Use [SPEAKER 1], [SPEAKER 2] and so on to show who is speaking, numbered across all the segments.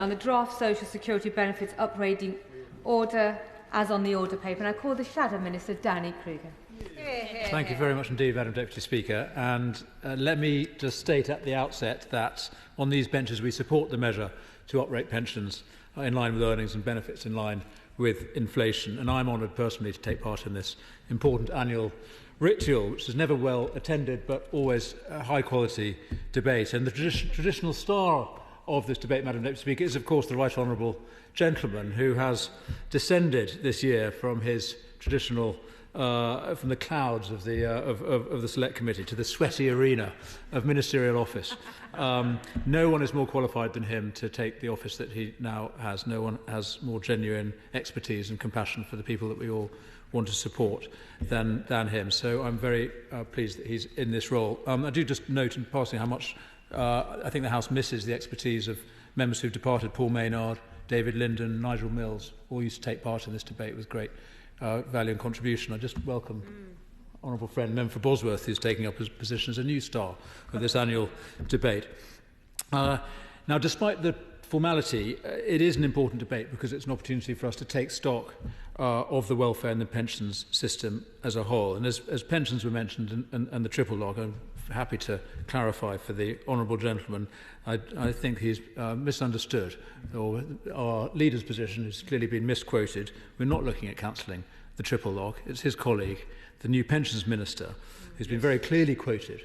[SPEAKER 1] on the draft social security benefits upgrading order as on the order paper. And I call the Shadow Minister, Danny Kruger.
[SPEAKER 2] Thank you very much indeed, Madam Deputy Speaker. And let me just state at the outset that on these benches we support the measure to uprate pensions in line with earnings and benefits in line with inflation. And I'm honoured personally to take part in this important annual ritual, which is never well attended but always a high quality debate. And the traditional star of this debate, Madam Deputy Speaker, is of course the Right Honourable Gentleman, who has descended this year from his traditional from the clouds of the Select Committee to the sweaty arena of ministerial office. No one is more qualified than him to take the office that he now has. No one has more genuine expertise and compassion for the people that we all want to support than him. So I'm very pleased that he's in this role. I do just note in passing how much I think the House misses the expertise of members who've departed: Paul Maynard, David Linden, Nigel Mills, all used to take part in this debate with great value and contribution. I just welcome honourable friend Member for Bosworth, who's taking up his position as a new star of this annual debate. Now, despite the formality, it is an important debate because it's an opportunity for us to take stock of the welfare and the pensions system as a whole. And as pensions were mentioned and the triple lock, I'm happy to clarify for the honourable gentleman, I think he's misunderstood, or our leader's position has clearly been misquoted. We're not looking at cancelling the triple lock. It's his colleague, the new pensions minister, who's been very clearly quoted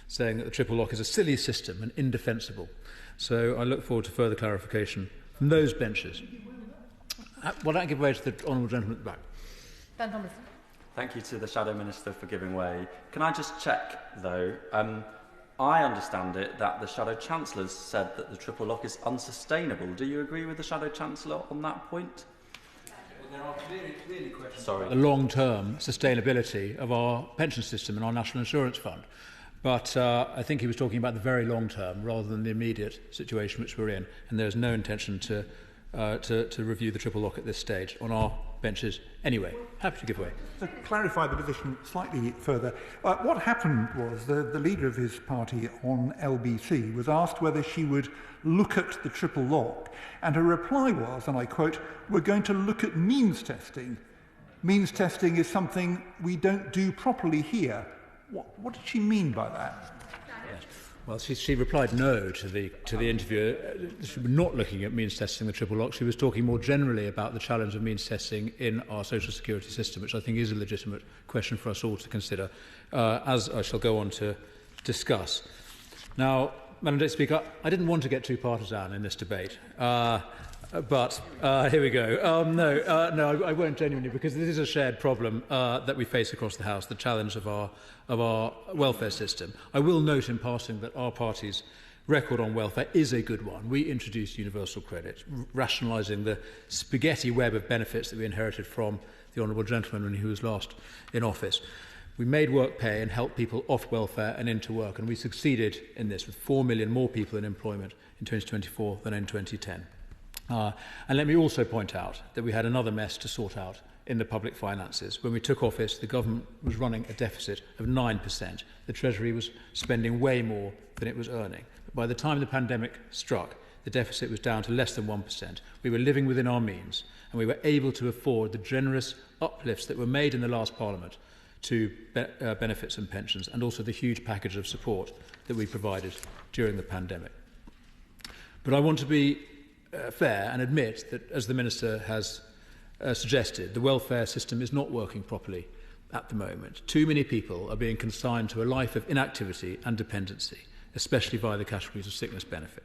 [SPEAKER 2] saying that the triple lock is a silly system and indefensible. So I look forward to further clarification from those benches. Why don't I give way to the honourable gentleman at the back?
[SPEAKER 1] Dan Thomas.
[SPEAKER 3] Thank you to the Shadow Minister for giving way. Can I just check, though? I understand it that the Shadow Chancellor said that the triple lock is unsustainable. Do you agree with the Shadow Chancellor on that point?
[SPEAKER 2] Well, there are clearly questions about the long-term sustainability of our pension system and our National Insurance Fund. But I think he was talking about the very long term rather than the immediate situation which we're in. And there's no intention to review the triple lock at this stage on our benches anyway. Happy to give way.
[SPEAKER 4] To clarify the position slightly further, what happened was the leader of his party on LBC was asked whether she would look at the triple lock, and her reply was, and I quote, "We're going to look at means testing. Means testing is something we don't do properly here." What did she mean by that?
[SPEAKER 2] Well, she replied no to the interviewer. She was not looking at means testing the triple lock. She was talking more generally about the challenge of means testing in our social security system, which I think is a legitimate question for us all to consider, as I shall go on to discuss. Now, Madam Deputy Speaker, I didn't want to get too partisan in this debate. But here we go. No, I won't genuinely, because this is a shared problem that we face across the House, the challenge of our welfare system. I will note in passing that our party's record on welfare is a good one. We introduced universal credit, rationalising the spaghetti web of benefits that we inherited from the honourable gentleman when he was last in office. We made work pay and helped people off welfare and into work, and we succeeded in this with 4 million more people in employment in 2024 than in 2010. And let me also point out that we had another mess to sort out in the public finances. When we took office, the government was running a deficit of 9%. The Treasury was spending way more than it was earning. But by the time the pandemic struck, the deficit was down to less than 1%. We were living within our means, and we were able to afford the generous uplifts that were made in the last Parliament to benefits and pensions, and also the huge package of support that we provided during the pandemic. But I want to be fair and admit that, as the Minister has suggested, the welfare system is not working properly at the moment. Too many people are being consigned to a life of inactivity and dependency, especially via the categories of sickness benefit.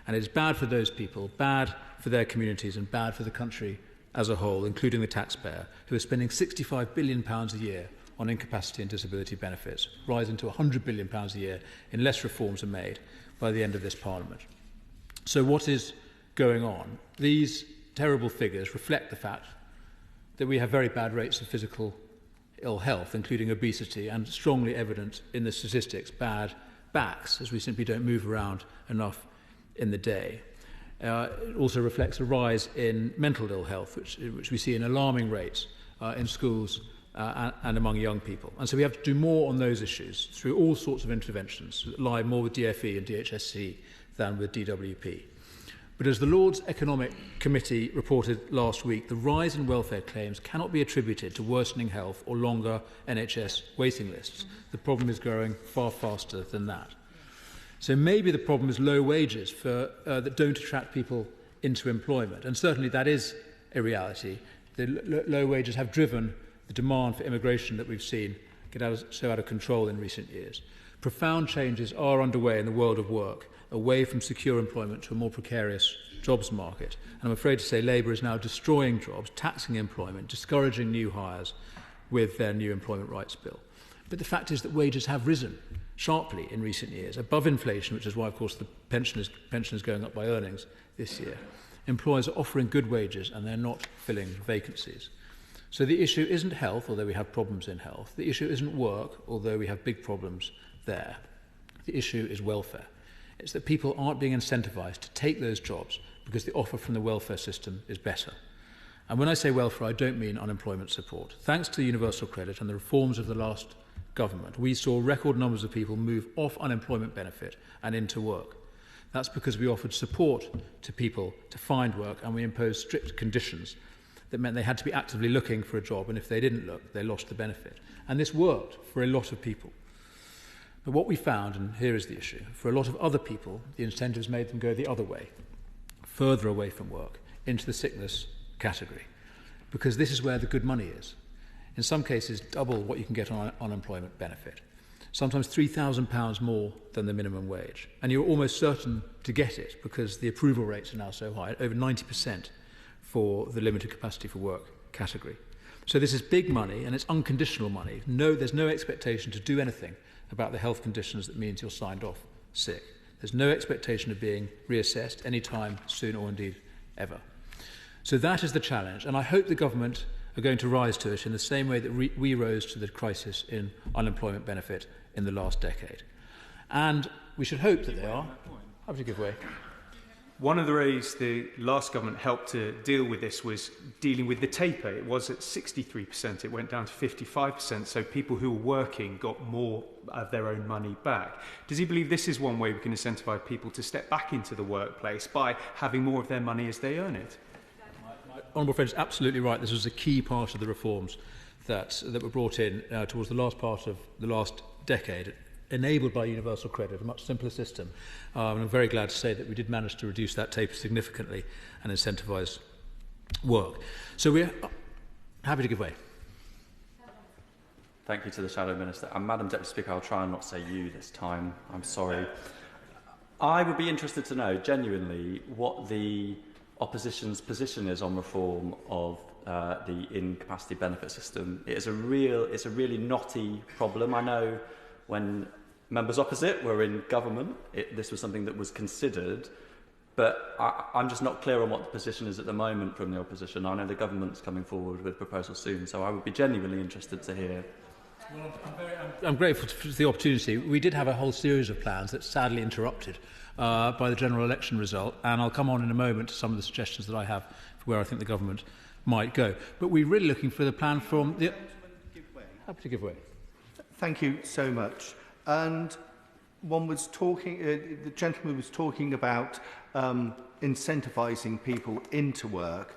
[SPEAKER 2] And it is bad for those people, bad for their communities, and bad for the country as a whole, including the taxpayer, who is spending £65 billion a year on incapacity and disability benefits, rising to £100 billion a year unless reforms are made by the end of this Parliament. So what is going on? These terrible figures reflect the fact that we have very bad rates of physical ill health, including obesity, and strongly evident in the statistics, bad backs, as we simply don't move around enough in the day. It also reflects a rise in mental ill health, which we see in alarming rates in schools and among young people. And so we have to do more on those issues through all sorts of interventions that lie more with DFE and DHSC than with DWP. But as the Lords Economic Committee reported last week, the rise in welfare claims cannot be attributed to worsening health or longer NHS waiting lists. The problem is growing far faster than that. So maybe the problem is low wages that don't attract people into employment. And certainly that is a reality. The low wages have driven the demand for immigration that we've seen get so out of control in recent years. Profound changes are underway in the world of work, away from secure employment to a more precarious jobs market. And I'm afraid to say Labour is now destroying jobs, taxing employment, discouraging new hires with their new employment rights bill. But the fact is that wages have risen sharply in recent years, above inflation, which is why, of course, the pension is going up by earnings this year. Employers are offering good wages and they're not filling vacancies. So the issue isn't health, although we have problems in health. The issue isn't work, although we have big problems there. The issue is welfare. It's that people aren't being incentivised to take those jobs because the offer from the welfare system is better. And when I say welfare, I don't mean unemployment support. Thanks to universal credit and the reforms of the last government, we saw record numbers of people move off unemployment benefit and into work. That's because we offered support to people to find work, and we imposed strict conditions that meant they had to be actively looking for a job, and if they didn't look, they lost the benefit. And this worked for a lot of people. But what we found, and here is the issue, for a lot of other people, the incentives made them go the other way, further away from work, into the sickness category, because this is where the good money is. In some cases, double what you can get on unemployment benefit. Sometimes £3,000 more than the minimum wage. And you're almost certain to get it because the approval rates are now so high, over 90% for the limited capacity for work category. So this is big money, and it's unconditional money. There's no expectation to do anything about the health conditions that means you're signed off sick. There's no expectation of being reassessed any time soon or indeed ever. So that is the challenge, and I hope the government are going to rise to it in the same way that we rose to the crisis in unemployment benefit in the last decade. And we should hope that they are. Happy to give way.
[SPEAKER 5] One of the ways the last government helped to deal with this was dealing with the taper. It was at 63%, it went down to 55%, so people who were working got more of their own money back. Does he believe this is one way we can incentivise people to step back into the workplace by having more of their money as they earn it?
[SPEAKER 2] My honourable friend is absolutely right. This was a key part of the reforms that were brought in towards the last part of the last decade, enabled by universal credit, a much simpler system. And I'm very glad to say that we did manage to reduce that taper significantly and incentivise work. So we're happy to give way.
[SPEAKER 3] Thank you to the Shadow Minister. And Madam Deputy Speaker, I'll try and not say you this time. I'm sorry. I would be interested to know, genuinely, what the opposition's position is on reform of the incapacity benefit system. It's a really knotty problem. I know when members opposite were in government, this was something that was considered, but I'm just not clear on what the position is at the moment from the opposition. I know the government's coming forward with proposals soon, so I would be genuinely interested to hear.
[SPEAKER 2] Well, I'm grateful for the opportunity. We did have a whole series of plans that sadly interrupted by the general election result, and I'll come on in a moment to some of the suggestions that I have for where I think the government might go. But we're really looking for the plan from the... Happy to give way.
[SPEAKER 6] Thank you so much. And one was talking, the gentleman was talking about incentivising people into work.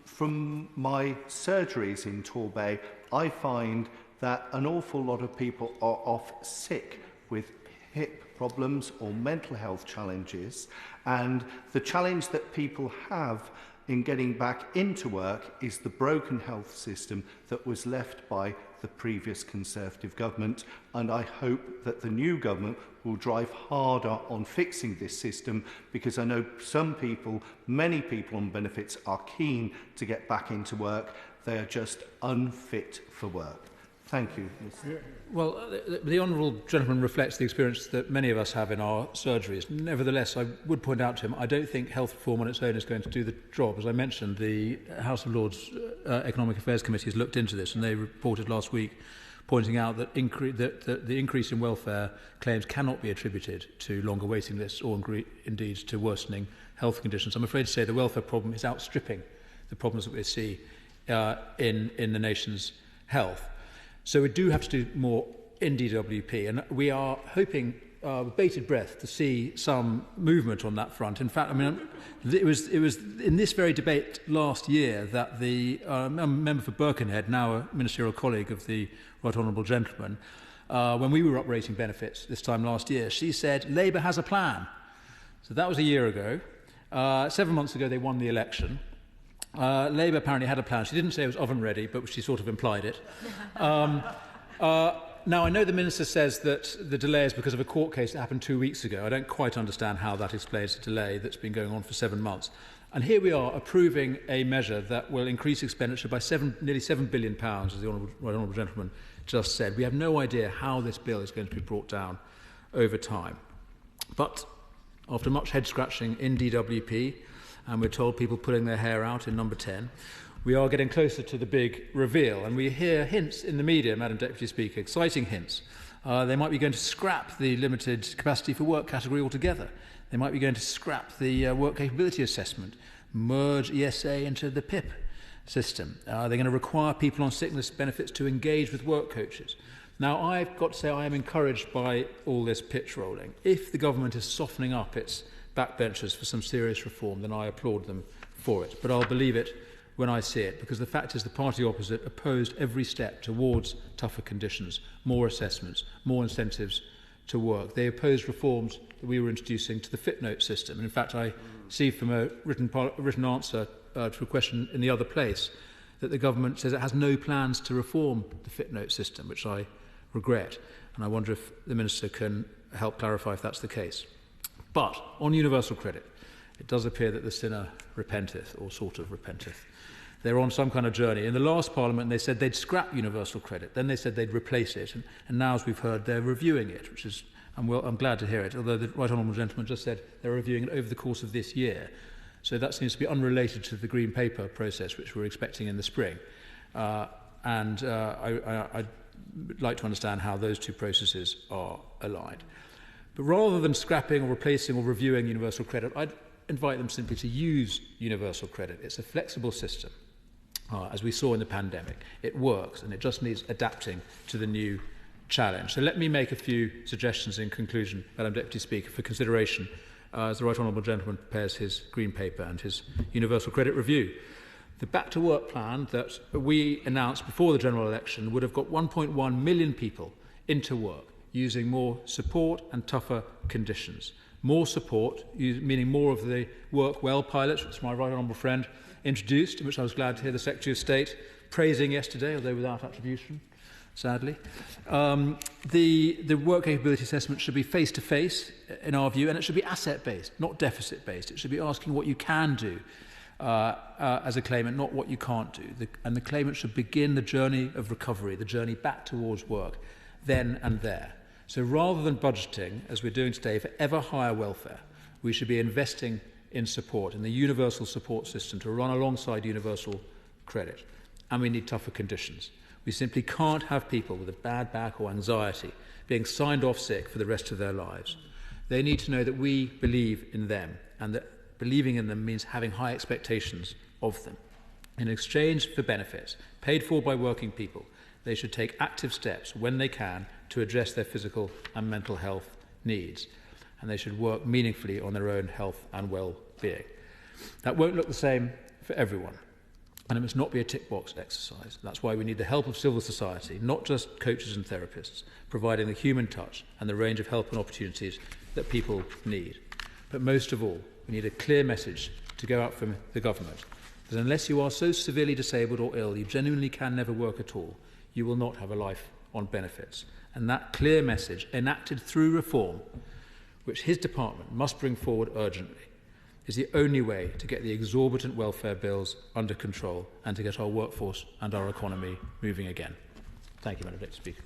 [SPEAKER 6] From my surgeries in Torbay, I find that an awful lot of people are off sick with hip problems or mental health challenges, and the challenge that people have in getting back into work is the broken health system that was left by the previous Conservative government, and I hope that the new government will drive harder on fixing this system, because I know some people, many people on benefits, are keen to get back into work. They are just unfit for work. Thank you.
[SPEAKER 2] Well, the honourable gentleman reflects the experience that many of us have in our surgeries. Nevertheless, I would point out to him, I don't think health reform on its own is going to do the job. As I mentioned, the House of Lords Economic Affairs Committee has looked into this, and they reported last week pointing out that the increase in welfare claims cannot be attributed to longer waiting lists or indeed to worsening health conditions. I'm afraid to say the welfare problem is outstripping the problems that we see in the nation's health. So we do have to do more in DWP, and we are hoping with bated breath to see some movement on that front. In fact, I mean, it was in this very debate last year that the member for Birkenhead, now a ministerial colleague of the Right Honourable Gentleman, when we were uprating benefits this time last year, she said, Labour has a plan. So that was a year ago. 7 months ago, they won the election. Labour apparently had a plan. She didn't say it was oven ready, but she sort of implied it. Now, I know the Minister says that the delay is because of a court case that happened 2 weeks ago. I don't quite understand how that explains the delay that's been going on for 7 months. And here we are approving a measure that will increase expenditure by nearly £7 billion, as the Right Honourable Gentleman just said. We have no idea how this bill is going to be brought down over time. But after much head-scratching in DWP, and we're told people pulling their hair out in number 10, we are getting closer to the big reveal, and we hear hints in the media, Madam Deputy Speaker, exciting hints. They might be going to scrap the limited capacity for work category altogether. They might be going to scrap the work capability assessment, merge ESA into the PIP system. They're going to require people on sickness benefits to engage with work coaches. Now, I've got to say I am encouraged by all this pitch rolling. If the government is softening up its backbenchers for some serious reform, then I applaud them for it. But I'll believe it when I see it, because the fact is the party opposite opposed every step towards tougher conditions, more assessments, more incentives to work. They opposed reforms that we were introducing to the FitNote system. And in fact, I see from a written answer to a question in the other place that the government says it has no plans to reform the FitNote system, which I regret. And I wonder if the Minister can help clarify if that's the case. But on universal credit, it does appear that the sinner repenteth, or sort of repenteth. They're on some kind of journey. In the last Parliament, they said they'd scrap universal credit. Then they said they'd replace it. And now, as we've heard, they're reviewing it, which is, I'm glad to hear it, although the Right Honourable Gentleman just said they're reviewing it over the course of this year. So that seems to be unrelated to the Green Paper process, which we're expecting in the spring. I'd like to understand how those two processes are aligned. But rather than scrapping or replacing or reviewing universal credit, I'd invite them simply to use universal credit. It's a flexible system. As we saw in the pandemic, it works, and it just needs adapting to the new challenge. So let me make a few suggestions in conclusion, Madam Deputy Speaker, for consideration as the Right Honourable Gentleman prepares his Green Paper and his Universal Credit Review. The Back to Work plan that we announced before the general election would have got 1.1 million people into work using more support and tougher conditions. More support, meaning more of the Work Well pilots, which my right honourable friend introduced, which I was glad to hear the Secretary of State praising yesterday, although without attribution, sadly. The work capability assessment should be face-to-face, in our view, and it should be asset-based, not deficit-based. It should be asking what you can do as a claimant, not what you can't do. And the claimant should begin the journey of recovery, the journey back towards work, then and there. So rather than budgeting, as we're doing today, for ever higher welfare, we should be investing in support, in the universal support system to run alongside universal credit. And we need tougher conditions. We simply can't have people with a bad back or anxiety being signed off sick for the rest of their lives. They need to know that we believe in them, and that believing in them means having high expectations of them. In exchange for benefits paid for by working people, they should take active steps when they can to address their physical and mental health needs. And they should work meaningfully on their own health and well-being. That won't look the same for everyone. And it must not be a tick-box exercise. That's why we need the help of civil society, not just coaches and therapists, providing the human touch and the range of help and opportunities that people need. But most of all, we need a clear message to go out from the government that unless you are so severely disabled or ill you genuinely can never work at all, you will not have a life on benefits. And that clear message, enacted through reform, which his department must bring forward urgently, is the only way to get the exorbitant welfare bills under control and to get our workforce and our economy moving again. Thank you, Madam Deputy Speaker.